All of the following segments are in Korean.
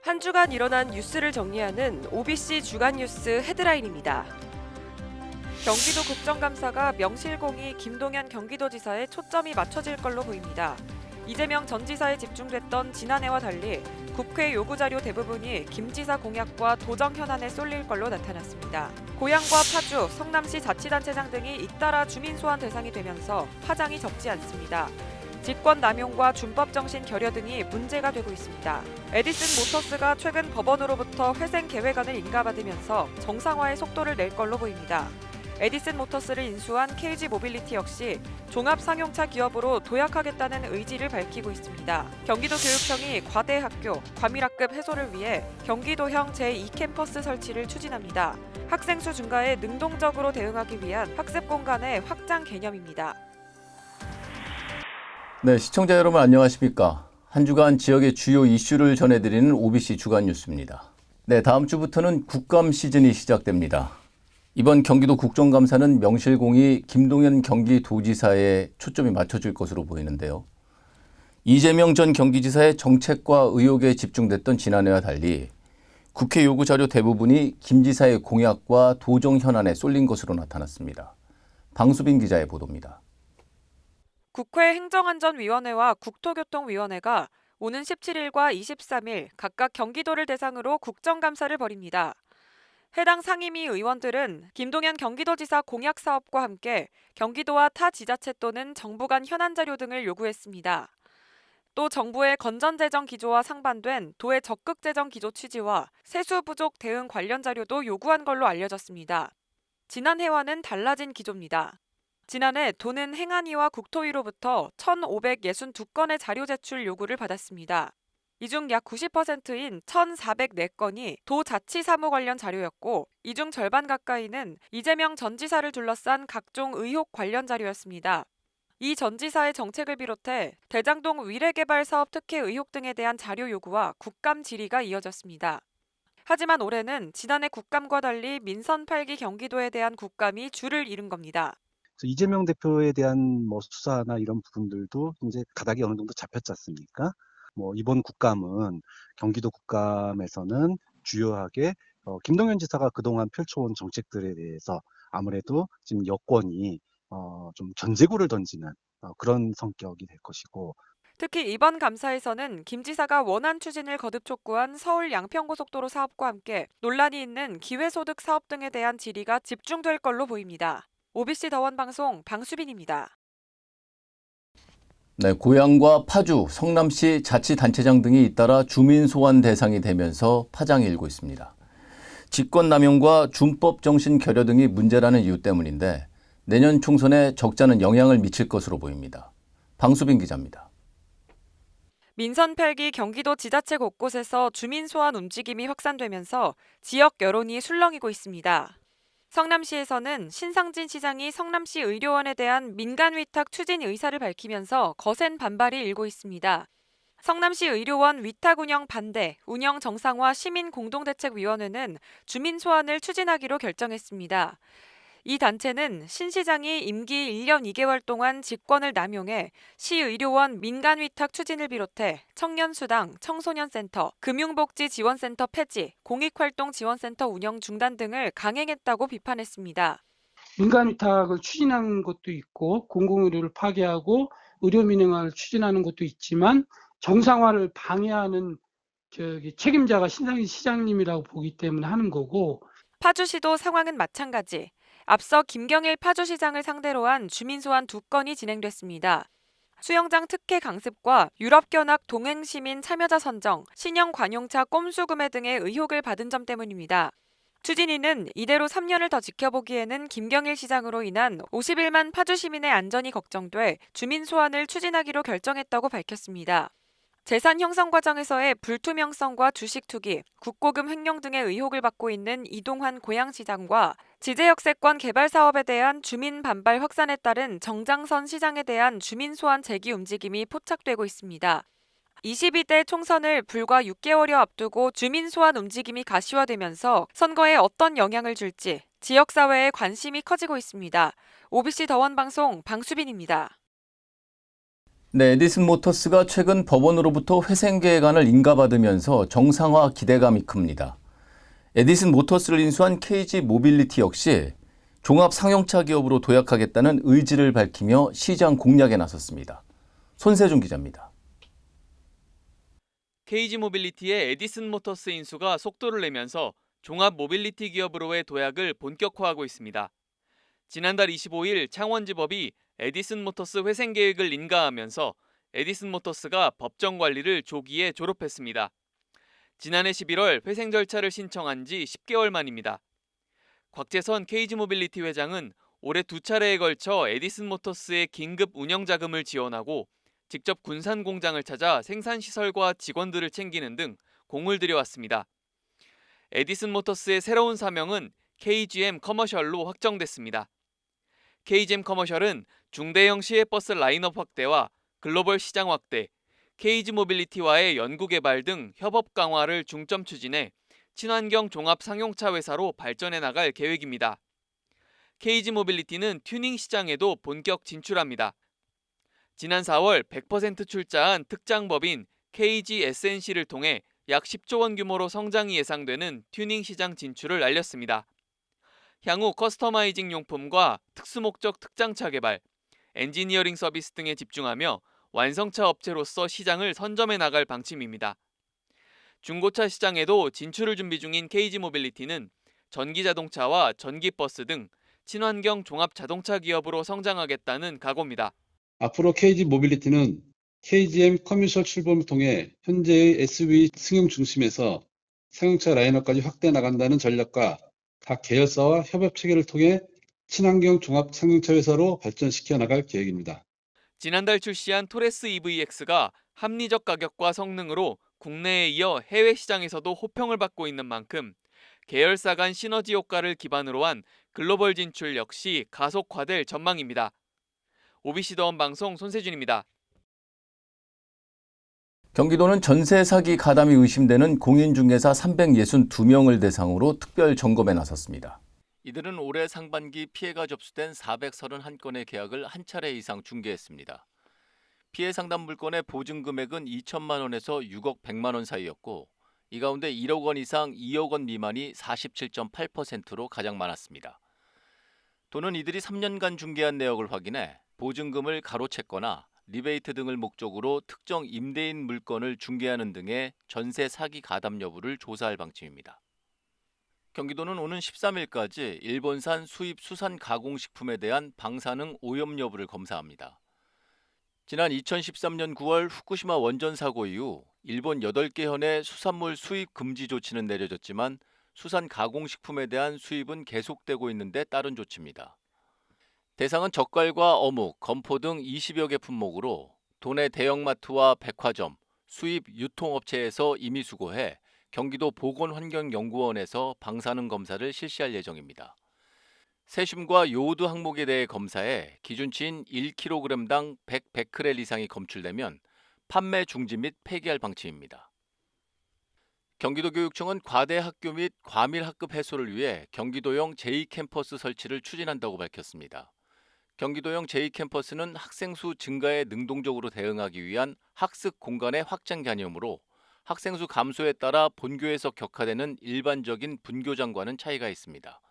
한 주간 일어난 뉴스를 정리하는 OBC 주간 뉴스 헤드라인입니다. 경기도 국정감사가 명실공히 김동연 경기도지사에 초점이 맞춰질 걸로 보입니다. 이재명 전 지사에 집중됐던 지난해와 달리 국회 요구자료 대부분이 김 지사 공약과 도정 현안에 쏠릴 걸로 나타났습니다. 고양과 파주, 성남시 자치단체장 등이 잇따라 주민 소환 대상이 되면서 파장이 적지 않습니다. 직권 남용과 준법 정신 결여 등이 문제가 되고 있습니다. 에디슨 모터스가 최근 법원으로부터 회생 계획안을 인가받으면서 정상화의 속도를 낼 걸로 보입니다. 에디슨 모터스를 인수한 KG 모빌리티 역시 종합 상용차 기업으로 도약하겠다는 의지를 밝히고 있습니다. 경기도교육청이 과대학교, 과밀학급 해소를 위해 경기도형 제2캠퍼스 설치를 추진합니다. 학생 수 증가에 능동적으로 대응하기 위한 학습 공간의 확장 개념입니다. 네, 시청자 여러분 안녕하십니까? 한 주간 지역의 주요 이슈를 전해드리는 OBC 주간 뉴스입니다. 네, 다음 주부터는 국감 시즌이 시작됩니다. 이번 경기도 국정감사는 명실공히 김동연 경기도지사에 초점이 맞춰질 것으로 보이는데요. 이재명 전 경기지사의 정책과 의혹에 집중됐던 지난해와 달리 국회 요구 자료 대부분이 김 지사의 공약과 도정 현안에 쏠린 것으로 나타났습니다. 방수빈 기자의 보도입니다. 국회 행정안전위원회와 국토교통위원회가 오는 17일과 23일 각각 경기도를 대상으로 국정감사를 벌입니다. 해당 상임위 의원들은 김동연 경기도지사 공약 사업과 함께 경기도와 타 지자체 또는 정부 간 현안 자료 등을 요구했습니다. 또 정부의 건전재정 기조와 상반된 도의 적극재정 기조 취지와 세수 부족 대응 관련 자료도 요구한 걸로 알려졌습니다. 지난해와는 달라진 기조입니다. 지난해 도는 행안위와 국토위로부터 1,562건의 자료 제출 요구를 받았습니다. 이 중 약 90%인 1,404건이 도자치사무 관련 자료였고 이 중 절반 가까이는 이재명 전 지사를 둘러싼 각종 의혹 관련 자료였습니다. 이 전 지사의 정책을 비롯해 대장동 위례개발 사업 특혜 의혹 등에 대한 자료 요구와 국감 질의가 이어졌습니다. 하지만 올해는 지난해 국감과 달리 민선 8기 경기도에 대한 국감이 줄을 이룬 겁니다. 이재명 대표에 대한 수사나 이런 부분들도 이제 가닥이 어느 정도 잡혔지 않습니까? 이번 국감은 경기도 국감에서는 주요하게 김동연 지사가 그동안 펼쳐온 정책들에 대해서 아무래도 지금 여권이 좀 견제구를 던지는 그런 성격이 될 것이고, 특히 이번 감사에서는 김 지사가 원안 추진을 거듭 촉구한 서울 양평고속도로 사업과 함께 논란이 있는 기회소득 사업 등에 대한 질의가 집중될 걸로 보입니다. OBC 더원방송 방수빈입니다. 네, 고양과 파주, 성남시 자치단체장 등이 잇따라 주민 소환 대상이 되면서 파장이 일고 있습니다. 직권남용과 준법 정신 결여 등이 문제라는 이유 때문인데 내년 총선에 적잖은 영향을 미칠 것으로 보입니다. 방수빈 기자입니다. 민선 8기 경기도 지자체 곳곳에서 주민 소환 움직임이 확산되면서 지역 여론이 술렁이고 있습니다. 성남시에서는 신상진 시장이 성남시 의료원에 대한 민간 위탁 추진 의사를 밝히면서 거센 반발이 일고 있습니다. 성남시 의료원 위탁 운영 반대, 운영 정상화 시민공동대책위원회는 주민 소환을 추진하기로 결정했습니다. 이 단체는 신 시장이 임기 1년 2개월 동안 직권을 남용해 시의료원 민간위탁 추진을 비롯해 청년수당, 청소년센터, 금융복지지원센터 폐지, 공익활동지원센터 운영 중단 등을 강행했다고 비판했습니다. 민간위탁을 추진하는 것도 있고 공공의료를 파괴하고 의료민영화를 추진하는 것도 있지만 정상화를 방해하는 책임자가 신상진 시장님이라고 보기 때문에 하는 거고, 파주시도 상황은 마찬가지. 앞서 김경일 파주시장을 상대로 한 주민소환 2건이 진행됐습니다. 수영장 특혜 강습과 유럽견학 동행시민 참여자 선정, 신형 관용차 꼼수 구매 등의 의혹을 받은 점 때문입니다. 추진위는 이대로 3년을 더 지켜보기에는 김경일 시장으로 인한 51만 파주 시민의 안전이 걱정돼 주민 소환을 추진하기로 결정했다고 밝혔습니다. 재산 형성 과정에서의 불투명성과 주식 투기, 국고금 횡령 등의 의혹을 받고 있는 이동환 고양시장과 지제역세권 개발 사업에 대한 주민 반발 확산에 따른 정장선 시장에 대한 주민 소환 재기 움직임이 포착되고 있습니다. 22대 총선을 불과 6개월여 앞두고 주민 소환 움직임이 가시화되면서 선거에 어떤 영향을 줄지 지역사회의 관심이 커지고 있습니다. OBC 더원방송 방수빈입니다. 네, 에디슨 모터스가 최근 법원으로부터 회생 계획안을 인가받으면서 정상화 기대감이 큽니다. 에디슨 모터스를 인수한 KG 모빌리티 역시 종합 상용차 기업으로 도약하겠다는 의지를 밝히며 시장 공략에 나섰습니다. 손세준 기자입니다. KG 모빌리티의 에디슨 모터스 인수가 속도를 내면서 종합 모빌리티 기업으로의 도약을 본격화하고 있습니다. 지난달 25일 창원지법이 에디슨 모터스 회생 계획을 인가하면서 에디슨 모터스가 법정 관리를 조기에 졸업했습니다. 지난해 11월 회생 절차를 신청한 지 10개월 만입니다. 곽재선 KG 모빌리티 회장은 올해 2차례에 걸쳐 에디슨 모터스의 긴급 운영 자금을 지원하고 직접 군산 공장을 찾아 생산 시설과 직원들을 챙기는 등 공을 들여왔습니다. 에디슨 모터스의 새로운 사명은 KGM 커머셜로 확정됐습니다. KGM 커머셜은 중대형 시외버스 라인업 확대와 글로벌 시장 확대, KG 모빌리티와의 연구 개발 등 협업 강화를 중점 추진해 친환경 종합 상용차 회사로 발전해 나갈 계획입니다. KG 모빌리티는 튜닝 시장에도 본격 진출합니다. 지난 4월 100% 출자한 특장법인 KG SNC를 통해 약 10조 원 규모로 성장이 예상되는 튜닝 시장 진출을 알렸습니다. 향후 커스터마이징 용품과 특수목적 특장차 개발, 엔지니어링 서비스 등에 집중하며 완성차 업체로서 시장을 선점해 나갈 방침입니다. 중고차 시장에도 진출을 준비 중인 KG 모빌리티는 전기자동차와 전기버스 등 친환경 종합 자동차 기업으로 성장하겠다는 각오입니다. 앞으로 KG 모빌리티는 KGM 커머셜 출범을 통해 현재의 SUV 승용 중심에서 상용차 라인업까지 확대해 나간다는 전략과 각 계열사와 협업 체계를 통해 친환경 종합 상용차 회사로 발전시켜 나갈 계획입니다. 지난달 출시한 토레스 EVX가 합리적 가격과 성능으로 국내에 이어 해외 시장에서도 호평을 받고 있는 만큼 계열사 간 시너지 효과를 기반으로 한 글로벌 진출 역시 가속화될 전망입니다. OBC 더원 방송 손세준입니다. 경기도는 전세 사기 가담이 의심되는 공인중개사 362명을 대상으로 특별 점검에 나섰습니다. 이들은 올해 상반기 피해가 접수된 431건의 계약을 한 차례 이상 중개했습니다. 피해 상담 물건의 보증 금액은 2천만 원에서 6억 100만 원 사이였고 이 가운데 1억 원 이상 2억 원 미만이 47.8%로 가장 많았습니다. 도는 이들이 3년간 중개한 내역을 확인해 보증금을 가로챘거나 리베이트 등을 목적으로 특정 임대인 물건을 중개하는 등의 전세 사기 가담 여부를 조사할 방침입니다. 경기도는 오는 13일까지 일본산 수입 수산 가공식품에 대한 방사능 오염 여부를 검사합니다. 지난 2013년 9월 후쿠시마 원전 사고 이후 일본 8개 현의 수산물 수입 금지 조치는 내려졌지만 수산 가공식품에 대한 수입은 계속되고 있는데 따른 조치입니다. 대상은 젓갈과 어묵, 건포 등 20여 개 품목으로 도내 대형마트와 백화점, 수입 유통업체에서 임의 수거해 경기도 보건환경연구원에서 방사능 검사를 실시할 예정입니다. 세슘과 요오드 항목에 대해 검사해 기준치인 1kg당 100베크렐 이상이 검출되면 판매 중지 및 폐기할 방침입니다. 경기도교육청은 과대 학교 및 과밀 학급 해소를 위해 경기도형 제2캠퍼스 설치를 추진한다고 밝혔습니다. 경기도형 제2캠퍼스는 학생 수 증가에 능동적으로 대응하기 위한 학습 공간의 확장 개념으로 학생 수 감소에 따라 본교에서 격화되는 일반적인 분교장과는 차이가 있습니다.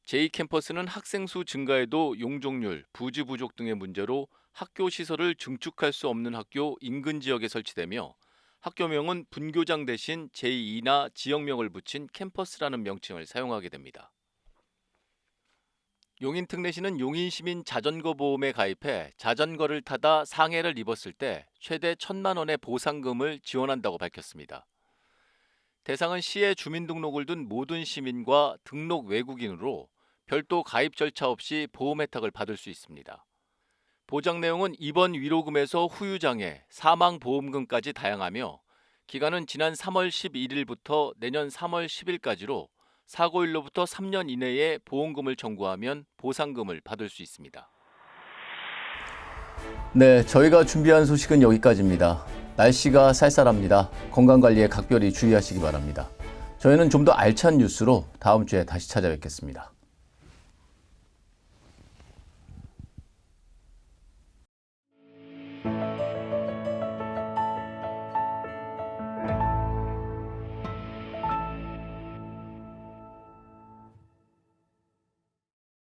제2캠퍼스는 학생 수 증가에도 용적률, 부지 부족 등의 문제로 학교 시설을 증축할 수 없는 학교 인근 지역에 설치되며 학교명은 분교장 대신 제2나 지역명을 붙인 캠퍼스라는 명칭을 사용하게 됩니다. 용인특례시는 용인시민 자전거 보험에 가입해 자전거를 타다 상해를 입었을 때 최대 1,000만 원의 보상금을 지원한다고 밝혔습니다. 대상은 시에 주민등록을 둔 모든 시민과 등록 외국인으로 별도 가입 절차 없이 보험 혜택을 받을 수 있습니다. 보장 내용은 입원 위로금에서 후유장애, 사망보험금까지 다양하며 기간은 지난 3월 11일부터 내년 3월 10일까지로 사고일로부터 3년 이내에 보험금을 청구하면 보상금을 받을 수 있습니다. 네, 저희가 준비한 소식은 여기까지입니다. 날씨가 쌀쌀합니다. 건강관리에 각별히 주의하시기 바랍니다. 저희는 좀 더 알찬 뉴스로 다음 주에 다시 찾아뵙겠습니다.